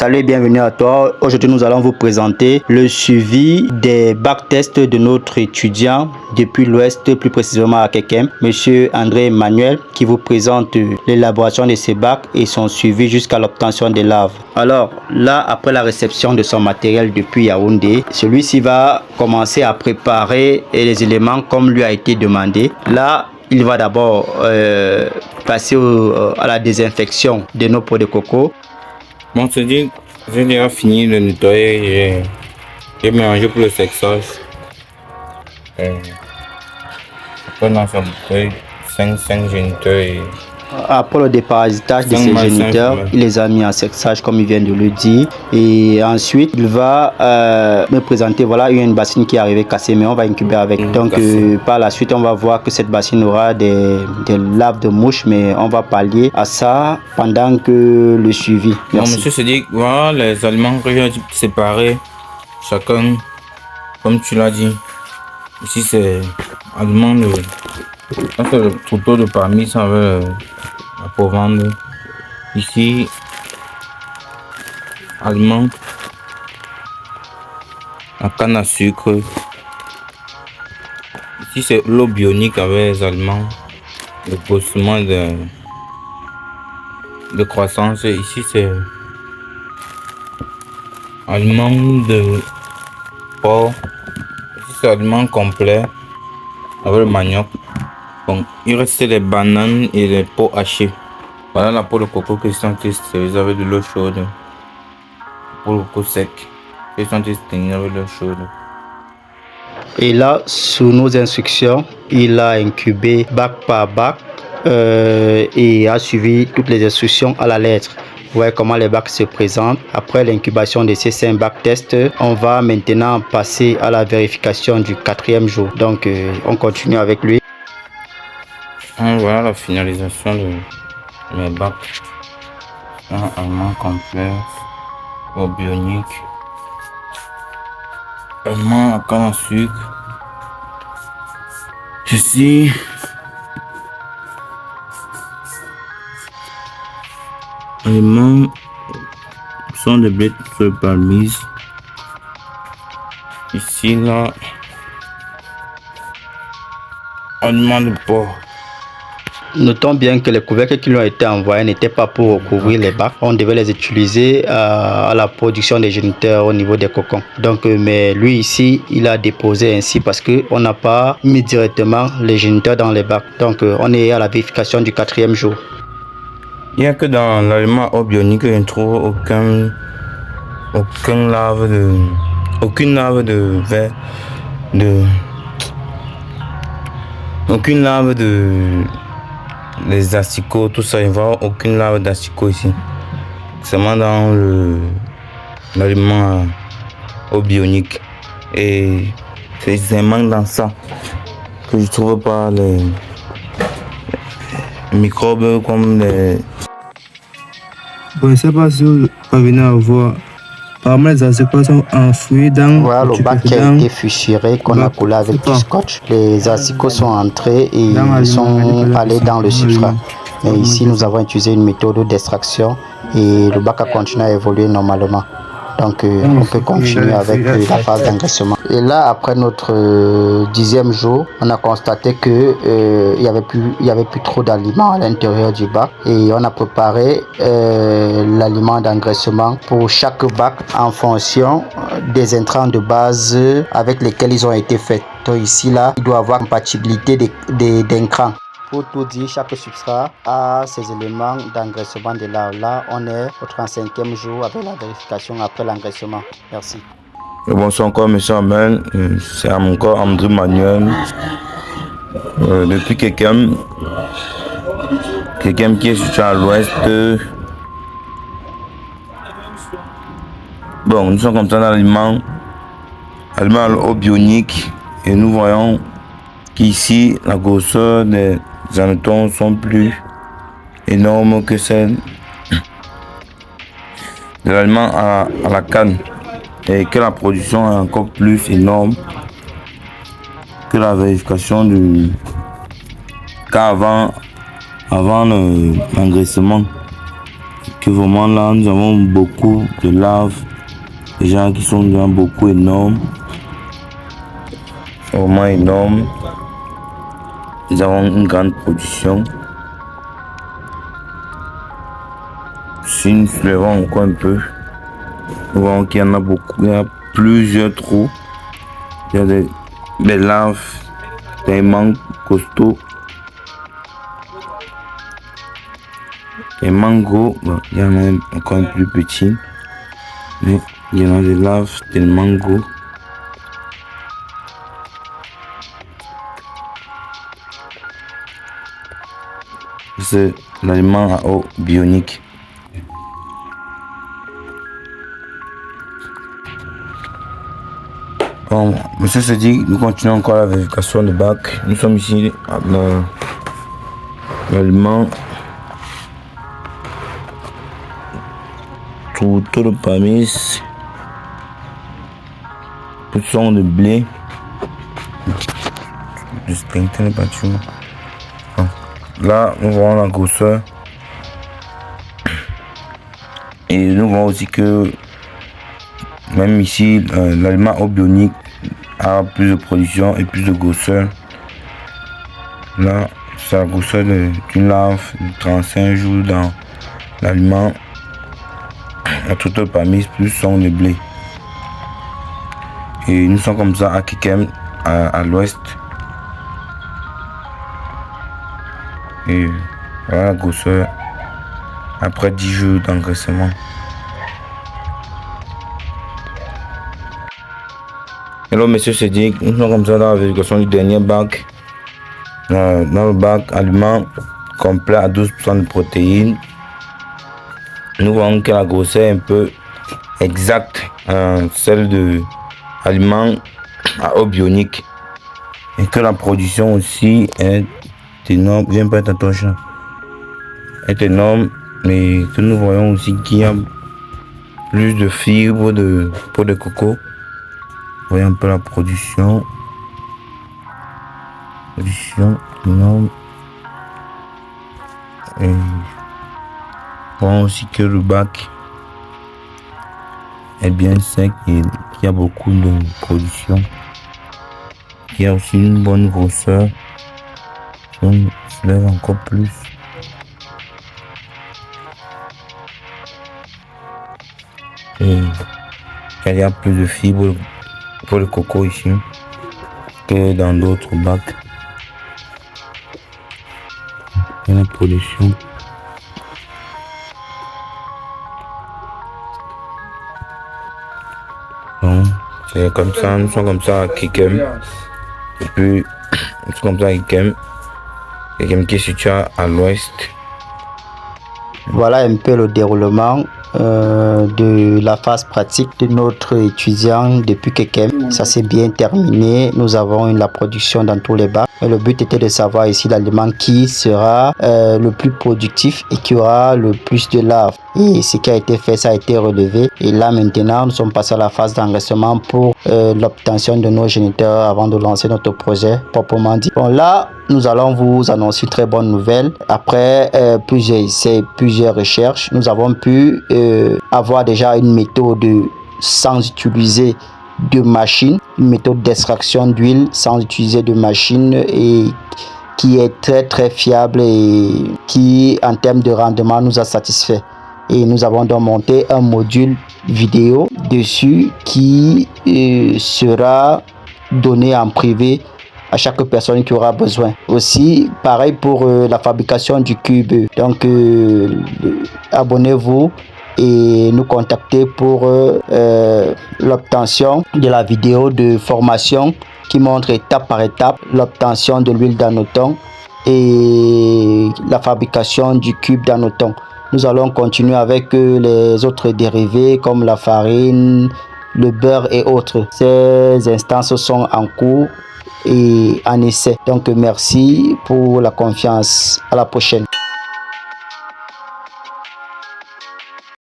Salut et bienvenue à toi. Aujourd'hui, nous allons vous présenter le suivi des bacs tests de notre étudiant depuis l'Ouest, plus précisément à Kekem, Monsieur André Emmanuel, qui vous présente l'élaboration de ces bacs et son suivi jusqu'à l'obtention des laves. Alors là, après la réception de son matériel depuis Yaoundé, celui-ci va commencer à préparer les éléments comme lui a été demandé. Là, il va d'abord passer à la désinfection de nos pots de coco. Bon, c'est dit, j'ai déjà fini de nettoyer, j'ai mélangé pour le sexage. Après, dans sa bouteille, 5 géniteurs et... Après le déparasitage de ces géniteurs, il les a mis en sexage comme il vient de le dire. Et ensuite, il va me présenter, voilà, une bassine qui est arrivée cassée, mais on va incuber avec. Donc par la suite, on va voir que cette bassine aura des laves de mouches, mais on va pallier à ça pendant que le suivi. Merci. Bon, monsieur se dit, voilà les aliments que j'ai séparés, chacun, comme tu l'as dit. Ici, c'est aliments de... Ça, c'est le troupeau de parmi avec la provende. Ici, aliments, la canne à sucre. Ici, c'est l'eau bionique avec les aliments, le poussement de croissance. Ici, c'est aliments de porc. Ici, c'est aliments complet avec le manioc. Bon, il reste les bananes et les pots hachés. Voilà la peau de coco qui sont stérilisés avec de l'eau chaude. Pour le coco sec, qui sont stérilisés avec de l'eau chaude. Et là, sous nos instructions, il a incubé bac par bac et a suivi toutes les instructions à la lettre. Vous voyez comment les bacs se présentent. Après l'incubation de ces 5 bacs tests, on va maintenant passer à la vérification du 4e jour. Donc, on continue avec lui. Voilà la finalisation de mes bacs. Un aliment complet, au bionique, aliment à canne à sucre. Ici, aliments sont des blés sur palmise. Ici, là, aliments de porc. Notons bien que les couvercles qui lui ont été envoyés n'étaient pas pour recouvrir les bacs. On devait les utiliser à la production des géniteurs au niveau des cocons. Donc, mais lui ici, il a déposé ainsi parce qu'on n'a pas mis directement les géniteurs dans les bacs. Donc, on est à la vérification du 4e jour. Il n'y a que dans l'aliment eau bionique que je ne trouve aucune lave de verre, aucune lave de les asticots, tout ça, il n'y a aucune lave d'asticots ici. Seulement dans l'aliment eau bionique. Et c'est seulement dans ça que je ne trouve pas les microbes comme les... Bon, je ne sais pas si vous parvenez à voir. Apparemment, les asticots sont enfouis dans... Voilà le bac qui a été fissuré, qu'on a collé avec du scotch. Les asticots sont entrés et ils sont allés dans le substrat. Mais ici, nous avons utilisé une méthode d'extraction et le bac a continué à évoluer normalement. Donc, on peut continuer avec la phase d'engraissement. Et là, après notre 10e jour, on a constaté que il y avait plus trop d'aliments à l'intérieur du bac. Et on a préparé l'aliment d'engraissement pour chaque bac en fonction des intrants de base avec lesquels ils ont été faits. Donc ici, là, il doit avoir compatibilité d'intrants. Pour tout dire, chaque substrat a ses éléments d'engraissement de larves. Là, on est au 35e jour avec la vérification après l'engraissement. Merci. Bonsoir encore, monsieur Amel. C'est encore André Emmanuel. Depuis Kekem qui est situé à l'ouest. Bon, nous sommes contents d'aliment eau bionique. Et nous voyons qu'ici, la grosseur des hannetons sont plus énormes que celle de l'aliment à la canne. Et que la production est encore plus énorme que la vérification du cas avant l'engraissement. que vraiment là, nous avons beaucoup de lave. Les gens qui sont vraiment beaucoup énormes. Vraiment énormes. Nous avons une grande production. Si nous soulevons encore un peu, nous voyons qu'il y en a beaucoup. Il y a plusieurs trous. Il y a des laves tellement costauds. Les mangos, bon, il y en a encore un plus petit, mais il y en a des laves tellement gros. C'est l'aliment à eau bionique. Bon, monsieur se dit, nous continuons encore la vérification de bac. Nous sommes ici à l'aliment. Tout le pamis. Pousson de blé. Là, nous voyons la grosseur. Et nous voyons aussi que même ici, l'aliment au bionique a plus de production et plus de grosseur. Là, c'est la grosseur d'une lave de 35 jours dans l'aliment. La total pamis plus son de blé. Et nous sommes comme ça à Kekem, à l'ouest. Et voilà la grosseur après 10 jours d'engraissement. Hello monsieur Cédric, nous sommes comme ça dans la vérification du dernier bac. Dans le bac aliment complet à 12% de protéines. Nous voyons que la grosseur est un peu exacte, celle de aliment à eau bionique. Et que la production aussi est énorme. Viens pas ta torche. Est énorme, mais que nous voyons aussi qu'il y a plus de fibres de peau de coco. Voyons un peu la production. Production énorme. Et voyons aussi que le bac est bien sec et qu'il y a beaucoup de production. Il y a aussi une bonne grosseur. On se lève encore plus. Et il y a plus de fibres pour le coco ici que dans d'autres bacs. Il y a la production. Bon, c'est comme ça, nous sommes comme ça à Kekem. Et puis, nous sommes comme ça à Kekem. Kekem qui est situé à l'ouest. Voilà un peu le déroulement de la phase pratique de notre étudiant depuis Kekem. Ça s'est bien terminé. Nous avons eu la production dans tous les bacs. Et le but était de savoir ici l'aliment qui sera le plus productif et qui aura le plus de lave. Et ce qui a été fait, ça a été relevé. Et là maintenant, nous sommes passés à la phase d'engraissement pour l'obtention de nos géniteurs avant de lancer notre projet proprement dit. Bon, là, nous allons vous annoncer une très bonne nouvelle. Après plusieurs essais, plusieurs recherches, nous avons pu avoir déjà une méthode sans utiliser de machine, une méthode d'extraction d'huile sans utiliser de machine et qui est très fiable et qui en termes de rendement nous a satisfait. Et nous avons donc monté un module vidéo dessus qui sera donné en privé à chaque personne qui aura besoin. Aussi, pareil pour la fabrication du cube. Donc, abonnez-vous et nous contacter pour l'obtention de la vidéo de formation qui montre étape par étape l'obtention de l'huile d'anoton et la fabrication du cube d'anoton. Nous allons continuer avec les autres dérivés comme la farine, le beurre et autres. Ces instances sont en cours et en essai. Donc merci pour la confiance. À la prochaine.